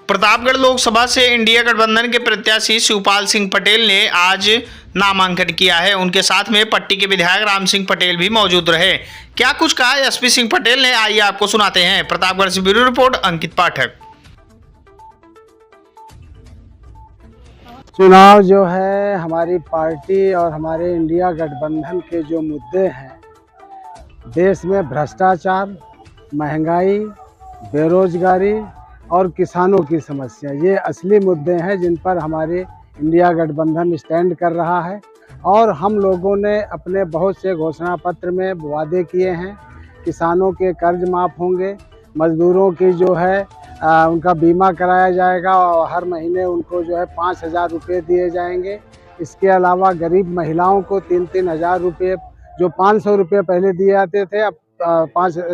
प्रतापगढ़ लोकसभा से इंडिया गठबंधन के प्रत्याशी शिवपाल सिंह पटेल ने आज नामांकन किया है। उनके साथ में पट्टी के विधायक राम सिंह पटेल भी मौजूद रहे। क्या कुछ कहा एसपी सिंह पटेल ने, आइए आपको सुनाते हैं। प्रतापगढ़ से ब्यूरो रिपोर्ट, अंकित पाठक। चुनाव जो है हमारी पार्टी और हमारे इंडिया गठबंधन के जो मुद्दे हैं, देश में भ्रष्टाचार, महंगाई, बेरोजगारी और किसानों की समस्या, ये असली मुद्दे हैं जिन पर हमारे इंडिया गठबंधन स्टैंड कर रहा है। और हम लोगों ने अपने बहुत से घोषणा पत्र में वादे किए हैं। किसानों के कर्ज माफ़ होंगे, मजदूरों की जो है उनका बीमा कराया जाएगा और हर महीने उनको जो है 5,000 रुपये दिए जाएंगे। इसके अलावा गरीब महिलाओं को 3,000 रुपये, जो 500 रुपये पहले दिए जाते थे, अब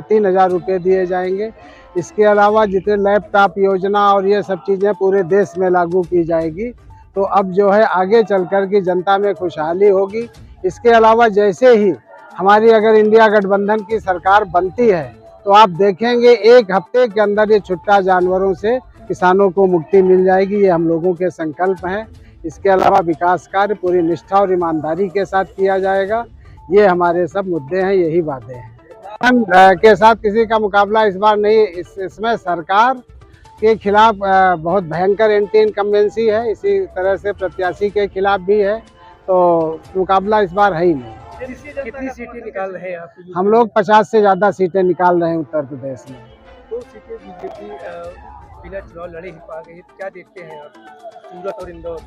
3,000 रुपये दिए जाएंगे। इसके अलावा जितने लैपटॉप योजना और ये सब चीज़ें पूरे देश में लागू की जाएगी, तो अब जो है आगे चल कर के जनता में खुशहाली होगी। इसके अलावा जैसे ही हमारी अगर इंडिया गठबंधन की सरकार बनती है तो आप देखेंगे 1 हफ्ते के अंदर ये छुट्टा जानवरों से किसानों को मुक्ति मिल जाएगी। ये हम लोगों के संकल्प हैं। इसके अलावा विकास कार्य पूरी निष्ठा और ईमानदारी के साथ किया जाएगा। ये हमारे सब मुद्दे हैं, यही बातें हैं। के साथ किसी का मुकाबला इस बार नहीं। इसमें सरकार के खिलाफ बहुत भयंकर एंटी इनकम्बेंसी है, इसी तरह से प्रत्याशी के खिलाफ भी है, तो मुकाबला इस बार है ही नहीं। कितनी सीटें निकाल रहे हैं आप? हम लोग 50 से ज़्यादा सीटें निकाल रहे हैं उत्तर प्रदेश में। 2 सीटें बीजेपी बिना चुनाव लड़े ही पा गई, क्या देखते हैं आप सूरत और इंदौर?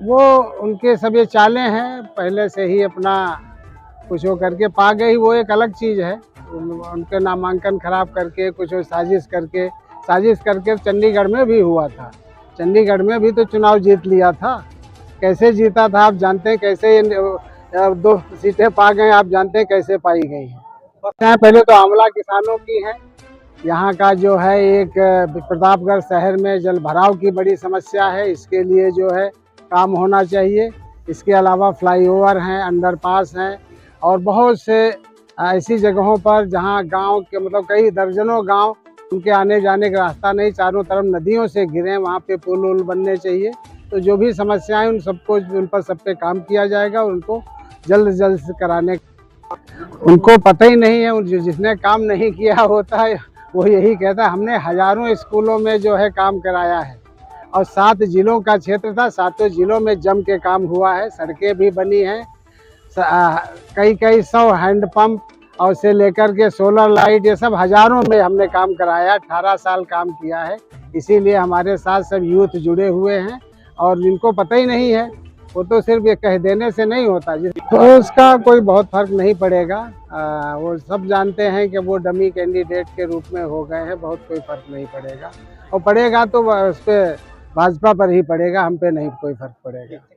वो उनके सब ये चालें हैं, पहले से ही अपना कुछ वो करके पा गई, वो एक अलग चीज़ है। उनके नामांकन खराब करके कुछ साजिश करके चंडीगढ़ में भी हुआ था। चंडीगढ़ में भी तो चुनाव जीत लिया था। कैसे जीता था आप जानते हैं, कैसे 2 सीटें पा गए आप जानते हैं कैसे पाई गई हैं। पहले तो आंवला किसानों की है। यहाँ का जो है एक प्रतापगढ़ शहर में जल भराव की बड़ी समस्या है, इसके लिए जो है काम होना चाहिए। इसके अलावा फ्लाईओवर हैं, अंडरपास हैं और बहुत से ऐसी जगहों पर जहाँ गांव के मतलब कई दर्जनों गांव उनके आने जाने का रास्ता नहीं, चारों तरफ नदियों से घिरे, वहाँ पे पुल उल बनने चाहिए। तो जो भी समस्याएं उन पर सब पे काम किया जाएगा और उनको जल्द से जल्द कराने। उनको पता ही नहीं है, जिसने काम नहीं किया होता है वो यही कहता है। हमने हजारों स्कूलों में जो है काम कराया है और 7 जिलों का क्षेत्र था, 7 जिलों में जम के काम हुआ है। सड़कें भी बनी हैं, कई 100 हैंडपम्प और से लेकर के सोलर लाइट, ये सब हजारों में हमने काम कराया। 18 साल काम किया है, इसीलिए हमारे साथ सब यूथ जुड़े हुए हैं। और जिनको पता ही नहीं है वो तो सिर्फ ये कह देने से नहीं होता, तो उसका कोई बहुत फर्क नहीं पड़ेगा। वो सब जानते हैं कि वो डमी कैंडिडेट के रूप में हो गए हैं, बहुत कोई फर्क नहीं पड़ेगा। और पड़ेगा तो उस पर भाजपा पर ही पड़ेगा, हम पे नहीं कोई फर्क पड़ेगा।